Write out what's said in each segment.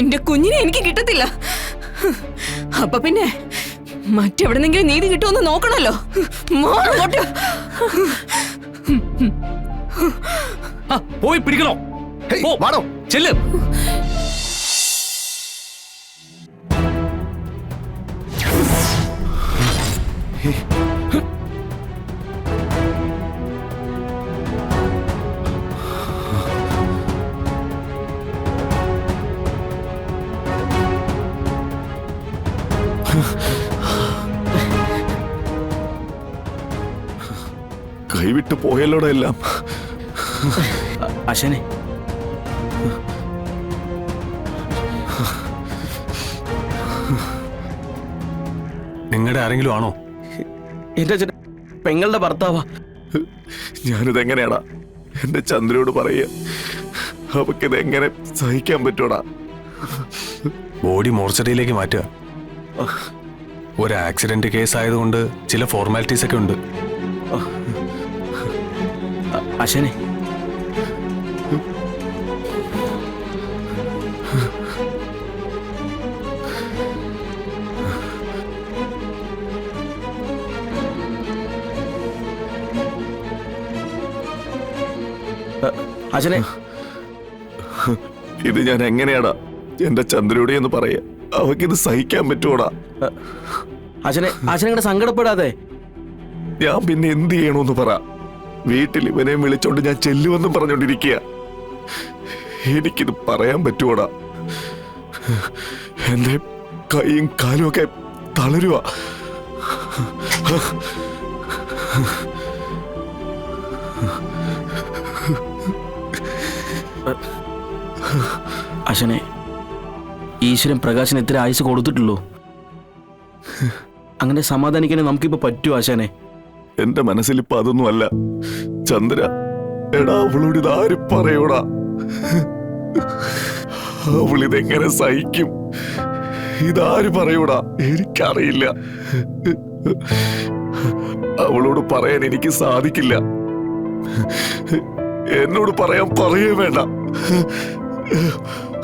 എന്റെ കുഞ്ഞിനെ എനിക്ക് കിട്ടത്തില്ല. അപ്പൊ പിന്നെ മറ്റെവിടെന്നെങ്കിലും നീതി കിട്ടുമെന്ന് നോക്കണല്ലോ. പോയി പിടിക്കണോ? ചെല്ല്. കൈവിട്ട് പോയല്ലോടെ എല്ലാം. അശനെ, നിങ്ങളുടെ ആരെങ്കിലും ആണോ? എന്റെ അച്ഛൻ പെങ്ങളുടെ ഭർത്താവാ. ഞാനിതെങ്ങനെയാടാ എന്റെ ചന്ദ്രയോട് പറയുക? അവക്കിതെങ്ങനെ സഹിക്കാൻ പറ്റൂടാ? ബോഡി മോർച്ചറിയിലേക്ക് മാറ്റുക. ഒരു ആക്സിഡന്റ് കേസ് ആയതുകൊണ്ട് ചില ഫോർമാലിറ്റീസ് ഒക്കെ ഉണ്ട്. അശനെ, അച്ഛനെ, ഇത് ഞാൻ എങ്ങനെയാടാ എന്റെ ചന്ദ്രയോട് എന്ന് പറയാ? അവക്കിത് സഹിക്കാൻ പറ്റൂടാ? അച്ഛനെ അച്ഛനെ സങ്കടപ്പെടാതെ. ഞാൻ പിന്നെ എന്ത് ചെയ്യണമെന്ന് പറ. വീട്ടിൽ ഇവനെ വിളിച്ചോണ്ട് ഞാൻ ചെല്ലുമെന്നും പറഞ്ഞോണ്ടിരിക്കുക. എനിക്കിത് പറയാൻ പറ്റൂടാ? എന്റെ കൈയും കാലും ഒക്കെ തളരുക. അശനെ, ഈശ്വരൻ പ്രകാശന് ഇത്ര ആയുസ് കൊടുത്തിട്ടുള്ളൂ. അങ്ങനെ സമാധാനിക്കാനേ നമുക്കിപ്പോ പറ്റൂ ആശാനെ. എന്റെ മനസ്സിലിപ്പോ അതൊന്നും അല്ല ചന്ദ്ര. എടാ, അവളോട് ഇതാര് പറയൂടാ? അവളിതെങ്ങനെ സഹിക്കും? ഇതാര് പറയൂടാ? എനിക്കറിയില്ല. അവളോട് പറയാൻ എനിക്ക് സാധിക്കില്ല. എന്നോട് പറയാൻ പറയേ വേണ്ട.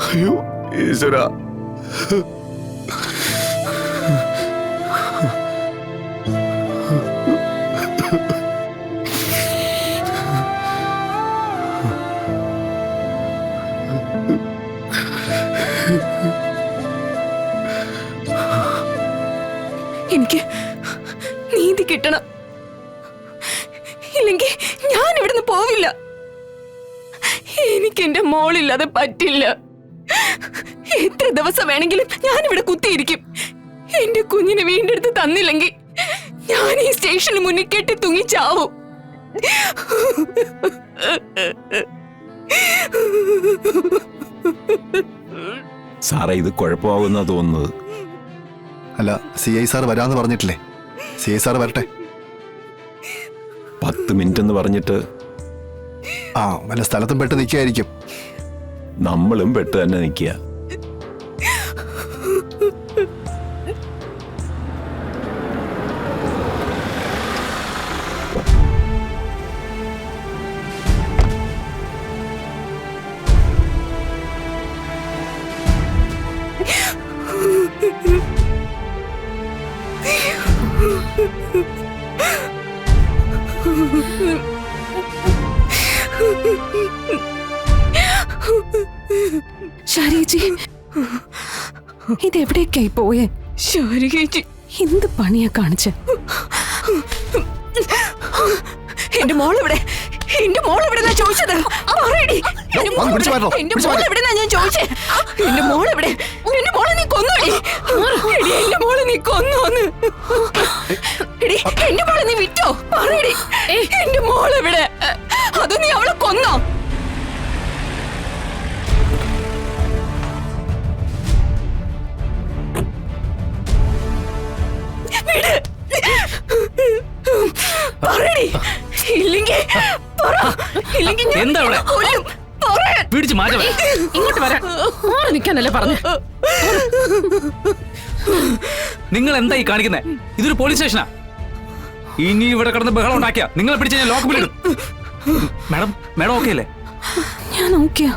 അയ്യോ ഈശ്വര. എനിക്ക് നീതി കിട്ടണം. ഇല്ലെങ്കിൽ ഞാൻ ഇവിടുന്ന് പോവില്ല. എനിക്ക് എന്റെ മോളില്ലാതെ പറ്റില്ല. എത്ര ദിവസം വേണമെങ്കിലും ഞാൻ ഇവിടെ കുത്തിയിരിക്കും. എന്റെ കുഞ്ഞിനെ വീണ്ടെടുത്ത് തന്നില്ലെങ്കിൽ ഞാൻ ഈ സ്റ്റേഷന് മുന്നിൽ കെട്ടി തൂങ്ങി ചാവും. സാറേ, ഇത് കുഴപ്പമാകുന്ന തോന്നുന്നത്. അല്ല, CI സാർ വരാന്ന് പറഞ്ഞിട്ടില്ലേ? CI സാർ വരട്ടെ. 10 മിനിറ്റ് എന്ന് പറഞ്ഞിട്ട് വല്ല സ്ഥലത്തും പെട്ട് നിൽക്കായിരിക്കും. നമ്മളും പെട്ട് തന്നെ നിൽക്കുക. ശാരികേച്ചി, ഇതെവിടേക്കായി പോയേ? ശാരികേച്ചി, എന്ത് പണിയാ കാണിച്ച? എന്റെ മോളെവിടെ? എന്റെ മോളെവിടെന്നാ ചോദിച്ചത്? എന്റെ മോളെവിടെന്നാ ഞാൻ ചോദിച്ചേ? എന്റെ മോളെവിടെ? എന്റെ മോളെ നീ കൊന്നോടി? എന്റെ മോളെ നീ കൊന്നോന്ന്? എന്റെ മോളെ നീ വിറ്റോ? പറയടി, എന്റെ മോളെവിടെ? അത് നീ അവളെ കൊന്നോ? പറയടി, ഇല്ലെങ്കിൽ എന്താ ഇവിടെ? പിടിച്ചു മാറ്റം. ഇങ്ങോട്ട് വരാൻ നിൽക്കാനല്ലേ പറഞ്ഞു? നിങ്ങൾ എന്തായി കാണിക്കുന്നേ? ഇതൊരു പോലീസ് സ്റ്റേഷനാ. ഇനി ഇവിടെ കിടന്ന് ബഹളം ഉണ്ടാക്കിയ നിങ്ങളെ പിടിച്ച് ഞാൻ ലോക്കപ്പിലിടും. മാഡം, മാഡം ഓക്കെ അല്ലേ? ഞാൻ ഓക്കെയാ.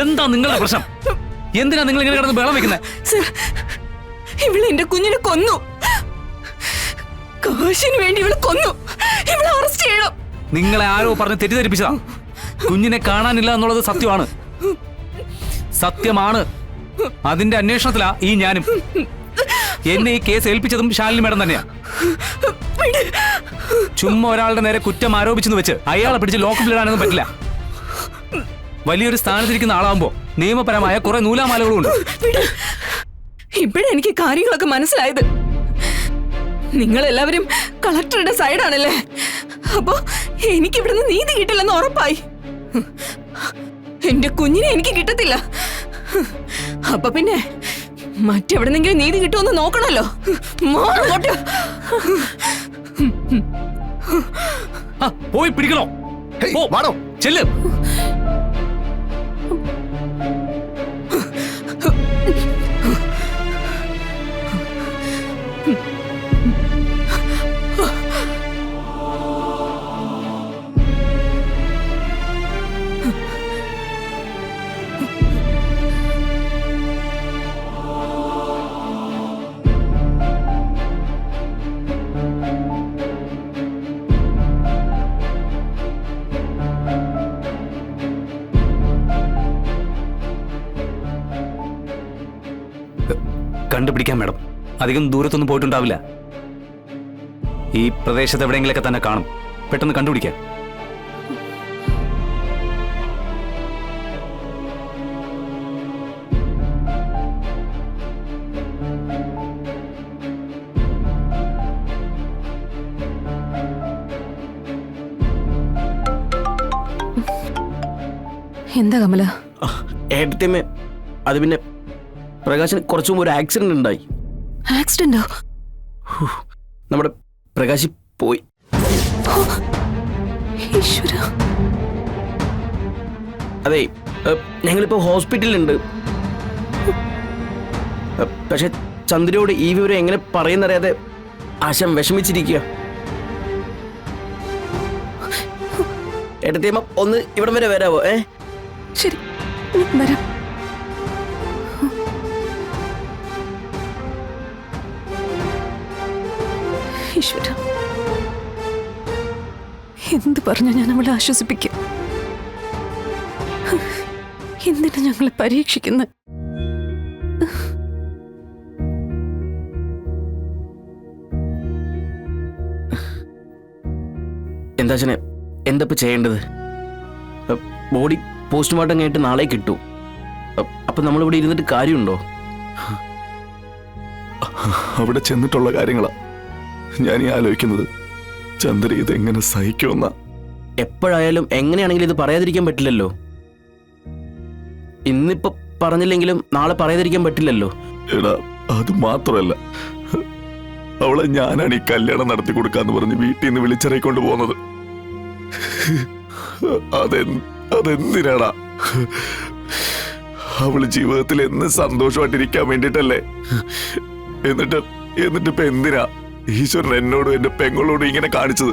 എന്താ നിങ്ങളുടെ പ്രശ്നം? എന്തിനാ നിങ്ങൾ ഇങ്ങനെ കിടന്ന് ബഹളം വെക്കുന്നത്? സർ, ഇവള് എന്റെ കുഞ്ഞിനെ കൊന്നു. കാശിന് വേണ്ടി ഇവള് കൊന്നു. ഇവളെ അറസ്റ്റ് ചെയ്യണം. നിങ്ങളെ ആരോ പറഞ്ഞ് തെറ്റിദ്ധരിപ്പിച്ചതാ. കുഞ്ഞിനെ കാണാനില്ല എന്നുള്ളത് സത്യമാണ്. സത്യമാണ്. അതിന്റെ അന്വേഷണത്തിലാ ഈ ഞാനും. എന്നെ ഈ കേസ് ഏൽപ്പിച്ചതും ശാലിനി മേഡം തന്നെയാ. ചുമ്മാ ഒരാളുടെ നേരെ കുറ്റം ആരോപിച്ചെന്ന് വെച്ച് അയാളെ പിടിച്ച് ലോക്കപ്പിലിടാനൊന്നും പറ്റില്ല. വലിയൊരു സ്ഥാനത്തിരിക്കുന്ന ആളാവുമ്പോ നിയമപരമായ കുറെ നൂലാമാലകളും ഉണ്ട്. ഇപ്പോഴെനിക്ക് കാര്യങ്ങളൊക്കെ മനസ്സിലായത്. നിങ്ങൾ എല്ലാവരും കളക്ടറുടെ സൈഡാണല്ലേ? അപ്പോ എനിക്ക് ഇവിടുന്ന് നീതി കിട്ടില്ലെന്ന് ഉറപ്പായി. എന്റെ കുഞ്ഞിനെ എനിക്ക് കിട്ടത്തില്ല. അപ്പൊ പിന്നെ മറ്റെവിടെന്നെങ്കിലും നീതി കിട്ടുമെന്ന് നോക്കണല്ലോ. മാറങ്ങോട്ട്. പോയി പിടിക്കണോ? ഹേയ്, പോ. വാടോ. ചെല്ല്. കണ്ടുപിടിക്കാൻ മേഡം. അധികം ദൂരത്തൊന്നും പോയിട്ടുണ്ടാവില്ല. ഈ പ്രദേശത്ത് എവിടെയെങ്കിലൊക്കെ തന്നെ കാണും. പെട്ടെന്ന് കണ്ടുപിടിക്കാം. എന്താ കമല? ഏട്ടത്തിയമ്മ, അത് പിന്നെ പ്രകാശിന് കുറച്ചു മുമ്പ് ഒരു ആക്സിഡന്റ് ഉണ്ടായി. ആക്സിഡന്റോ? നമ്മുടെ പ്രകാശി പോയി. ഈശ്വര. അതെ, ഞങ്ങളിപ്പോ ഹോസ്പിറ്റലിലുണ്ട്. പക്ഷെ ചന്ദ്രയോട് ഈ വിവരം എങ്ങനെ പറയുന്നറിയാതെ ആശം വിഷമിച്ചിരിക്കുക. ഏട്ടത്തിയമ്മ ഒന്ന് ഇവിടം വരെ വരാവോ? ശരി, വരാം. ഈശ്വര, എന്ത് പറഞ്ഞ ഞാൻ അവളെ ആശ്വസിപ്പിക്കും? എന്തിനാ ഞങ്ങളെ പരീക്ഷിക്കുന്നത്? എന്താ അച്ഛനെ, എന്താ ഇപ്പൊ ചെയ്യേണ്ടത്? ബോഡി പോസ്റ്റ്മോർട്ടം കഴിഞ്ഞിട്ട് നാളെ കിട്ടൂ. അപ്പൊ നമ്മളിവിടെ ഇരുന്നിട്ട് കാര്യമുണ്ടോ? അവിടെ ചെന്നിട്ടുള്ള കാര്യങ്ങളാ ഞാൻ ഈ ആലോചിക്കുന്നത്. ചന്ദ്ര ഇതെങ്ങനെ സഹിക്കുമെന്ന. എപ്പോഴായാലും എങ്ങനെയാണെങ്കിലും ഇത് പറയാതിരിക്കാൻ പറ്റില്ലല്ലോ. ഇന്നിപ്പോ പറഞ്ഞില്ലെങ്കിലും നാളെ പറയാതിരിക്കാൻ പറ്റില്ലല്ലോ. എടാ, അത് മാത്രമല്ല, അവളെ ഞാനാണ് ഈ കല്യാണം നടത്തി കൊടുക്കാന്ന് പറഞ്ഞ് വീട്ടിൽ നിന്ന് വിളിച്ചിറക്കൊണ്ട് പോകുന്നത്. അതെന്തിനാടാ? അവള് ജീവിതത്തിൽ എന്ന് സന്തോഷമായിട്ടിരിക്കാൻ വേണ്ടിട്ടല്ലേ? എന്നിട്ട് ഇപ്പൊ എന്തിനാ ഈശ്വരൻ എന്നോടും എന്റെ പെങ്ങളോടും ഇങ്ങനെ കാണിച്ചത്?